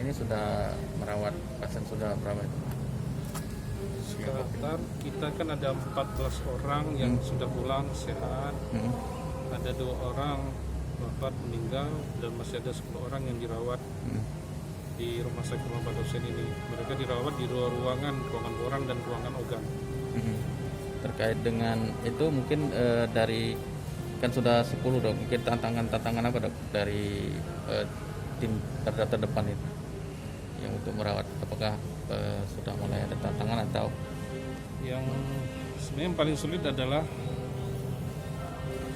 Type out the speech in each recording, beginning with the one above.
ini sudah merawat pasien sudah berapa itu? Sekarang kita kan ada 14 orang yang sudah pulang sehat, ada 2 orang wafat meninggal, dan masih ada 10 orang yang dirawat di Rumah Sakit Muhammad Hussein ini. Mereka dirawat di 2 ruangan borang dan ruangan organ. Terkait dengan itu mungkin dari kan sudah 10 dok, mungkin tantangan apa dok dari tim garda terdepan itu yang untuk merawat, apakah sudah mulai ada tantangan atau Yang sebenarnya yang paling sulit adalah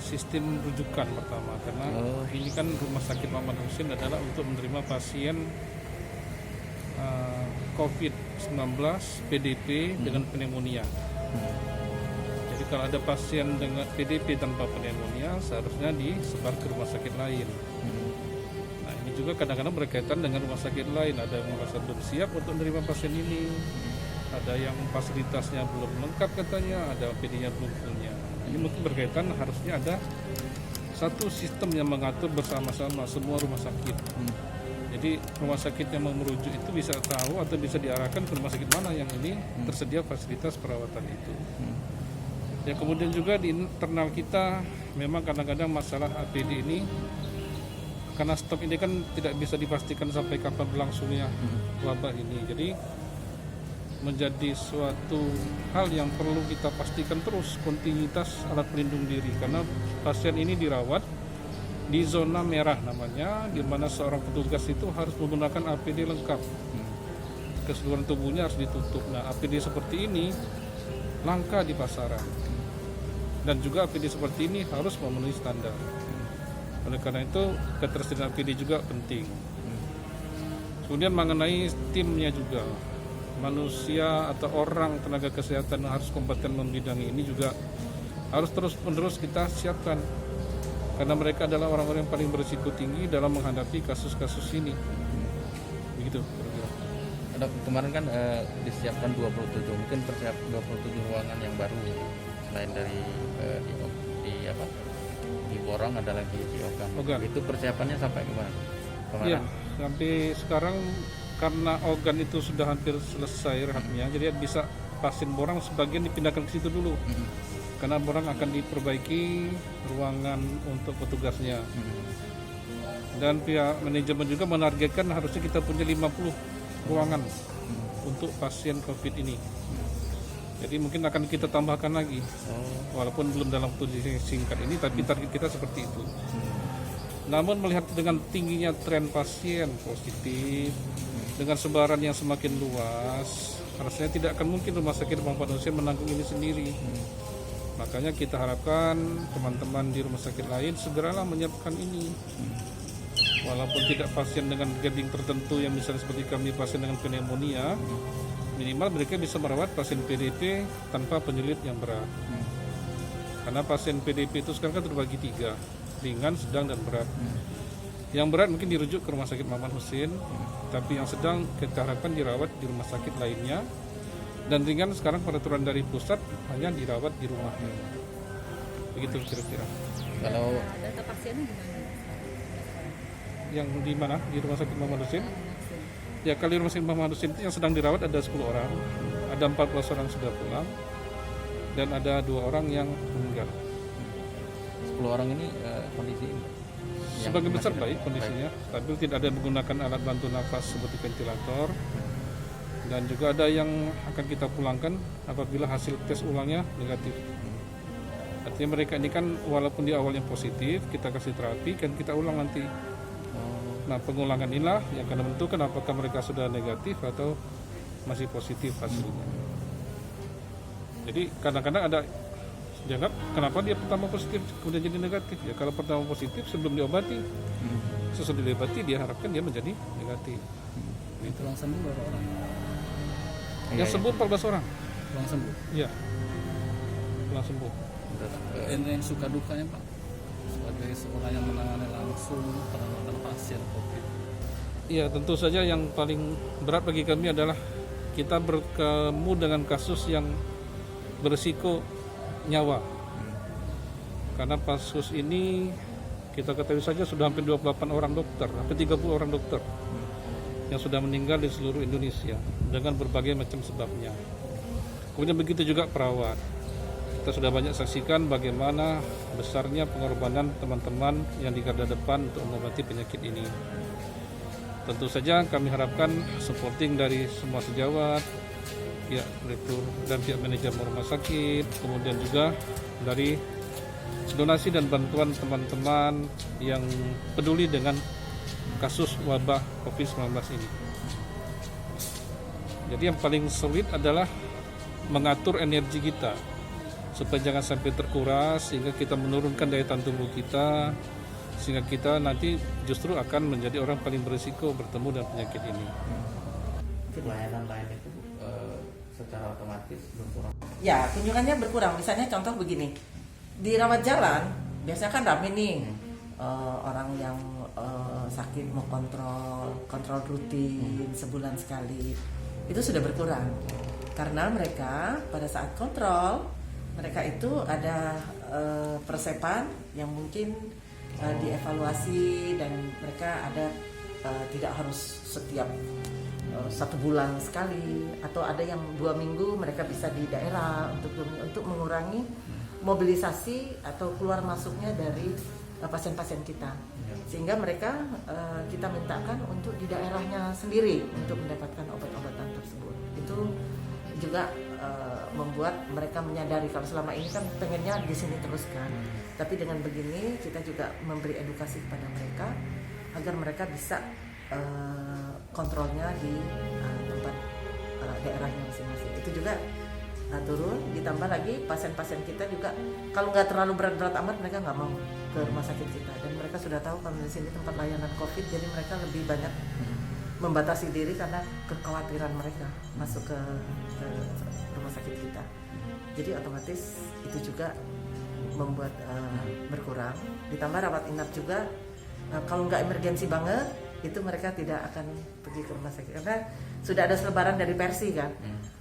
sistem rujukan pertama, karena ini kan Rumah Sakit Muhammad Hussein adalah untuk menerima pasien COVID-19 PDP dengan pneumonia. Jadi kalau ada pasien dengan PDP tanpa pneumonia seharusnya disebar ke rumah sakit lain. Nah ini juga kadang-kadang berkaitan dengan rumah sakit lain, ada yang merasa belum siap untuk menerima pasien ini, ada yang fasilitasnya belum lengkap katanya, ada PD-nya belum punya. Ini mungkin berkaitan, harusnya ada satu sistem yang mengatur bersama-sama semua rumah sakit. Jadi rumah sakit yang mau merujuk itu bisa tahu atau bisa diarahkan ke rumah sakit mana yang ini tersedia fasilitas perawatan itu. Ya kemudian juga di internal kita memang kadang-kadang masalah APD ini, karena stok ini kan tidak bisa dipastikan sampai kapan berlangsungnya wabah ini. Jadi menjadi suatu hal yang perlu kita pastikan terus kontinuitas alat pelindung diri, karena pasien ini dirawat di zona merah namanya, di mana seorang petugas itu harus menggunakan APD lengkap, keseluruhan tubuhnya harus ditutup. Nah APD seperti ini langka di pasaran, dan juga APD seperti ini harus memenuhi standar. Oleh karena itu ketersediaan APD juga penting. Kemudian mengenai timnya juga, manusia atau orang tenaga kesehatan yang harus kompeten membidangi ini juga harus terus-menerus kita siapkan, karena mereka adalah orang-orang yang paling berisiko tinggi dalam menghadapi kasus-kasus ini. Begitu kira-kira. Dok, kemarin kan disiapkan 27, mungkin persiap 27 ruangan yang baru selain dari di Borong, ada lagi di Ogan. Itu persiapannya sampai kemana kemarin? Iya, sampai sekarang karena organ itu sudah hampir selesai rehabnya, jadi bisa pasien Borong sebagian dipindahkan ke situ dulu. Karena Borong akan diperbaiki ruangan untuk petugasnya. Dan pihak manajemen juga menargetkan harusnya kita punya 50 ruangan untuk pasien COVID ini. Jadi mungkin akan kita tambahkan lagi, walaupun belum dalam waktu singkat ini, tapi target kita seperti itu. Namun melihat dengan tingginya tren pasien positif, dengan sebaran yang semakin luas, rasanya tidak akan mungkin Rumah Sakit Muhammad Hussein menanggung ini sendiri. Makanya kita harapkan teman-teman di rumah sakit lain segeralah menyiapkan ini. Walaupun tidak pasien dengan gerding tertentu yang misalnya seperti kami pasien dengan pneumonia, minimal mereka bisa merawat pasien PDP tanpa penyulit yang berat. Karena pasien PDP itu sekarang kan terbagi 3, ringan, sedang, dan berat. Yang berat mungkin dirujuk ke Rumah Sakit Muhammad Hussein, tapi yang sedang kita harapkan dirawat di rumah sakit lainnya. Dan ringan sekarang peraturan dari pusat hanya dirawat di rumah. Begitu kira-kira. Kalau data pasiennya gimana? Yang di mana? Di Rumah Sakit Muhammad Hussein? Ya, kalau di Rumah Sakit Muhammad Hussein itu yang sedang dirawat ada 10 orang. Ada 14 orang sudah pulang. Dan ada 2 orang yang meninggal. 10 orang ini kondisi Sebagian besar baik kondisinya, tapi tidak ada yang menggunakan alat bantu nafas seperti ventilator. Dan juga ada yang akan kita pulangkan apabila hasil tes ulangnya negatif. Artinya mereka ini kan walaupun di awalnya positif, kita kasih terapi, kan kita ulang nanti. Nah pengulangan inilah yang akan menentukan apakah mereka sudah negatif atau masih positif hasilnya. Jadi kadang-kadang ada dianggap kenapa dia pertama positif kemudian jadi negatif. Ya kalau pertama positif sebelum diobati, sesudah diobati dia harapkan dia menjadi negatif. Itu langsung berapa orang? Yang sembuh 14 orang. Pulang sembuh. Iya. Pulang sembuh. Ini yang suka dukanya Pak, sebagai seorang yang menangani langsung perawatan pasien COVID. Iya, tentu saja yang paling berat bagi kami adalah kita bertemu dengan kasus yang berisiko nyawa. Karena kasus ini kita ketahui saja sudah hampir 28 orang dokter, hampir 30 orang dokter yang sudah meninggal di seluruh Indonesia dengan berbagai macam sebabnya. Kemudian begitu juga perawat. Kita sudah banyak saksikan bagaimana besarnya pengorbanan teman-teman yang di garda depan untuk mengobati penyakit ini. Tentu saja kami harapkan supporting dari semua sejawat, pihak direktur dan pihak manajemen rumah sakit, kemudian juga dari donasi dan bantuan teman-teman yang peduli dengan kasus wabah COVID-19 ini. Jadi yang paling sulit adalah mengatur energi kita supaya jangan sampai terkuras sehingga kita menurunkan daya tahan tubuh kita, sehingga kita nanti justru akan menjadi orang paling berisiko bertemu dengan penyakit ini. Layanan lain itu secara otomatis berkurang. Ya, kunjungannya berkurang. Misalnya contoh begini, di rawat jalan biasanya kan rame nih orang yang sakit mau kontrol rutin sebulan sekali, itu sudah berkurang karena mereka pada saat kontrol mereka itu ada persepan yang mungkin dievaluasi dan mereka ada tidak harus setiap 1 bulan sekali, atau ada yang 2 minggu mereka bisa di daerah untuk mengurangi mobilisasi atau keluar masuknya dari pasien-pasien kita, sehingga mereka kita mintakan untuk di daerahnya sendiri untuk mendapatkan obat-obatan tersebut. Itu juga membuat mereka menyadari kalau selama ini kan pengennya di sini terus kan, tapi dengan begini kita juga memberi edukasi kepada mereka agar mereka bisa kontrolnya di tempat daerahnya masing-masing. Itu juga turun, ditambah lagi pasien-pasien kita juga kalau nggak terlalu berat-berat amat mereka nggak mau ke rumah sakit kita, dan mereka sudah tahu kalau di sini tempat layanan COVID, jadi mereka lebih banyak membatasi diri karena kekhawatiran mereka masuk ke rumah sakit kita. Jadi otomatis itu juga membuat berkurang. Ditambah rawat inap juga, kalau nggak emergensi banget itu mereka tidak akan pergi ke rumah sakit karena sudah ada selebaran dari Persi kan.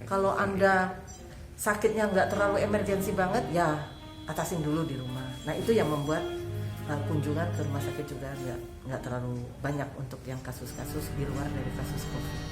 Kalau Anda sakitnya nggak terlalu emergensi banget, ya atasin dulu di rumah. Nah itu yang membuat kunjungan ke rumah sakit juga nggak terlalu banyak untuk yang kasus-kasus di luar dari kasus COVID.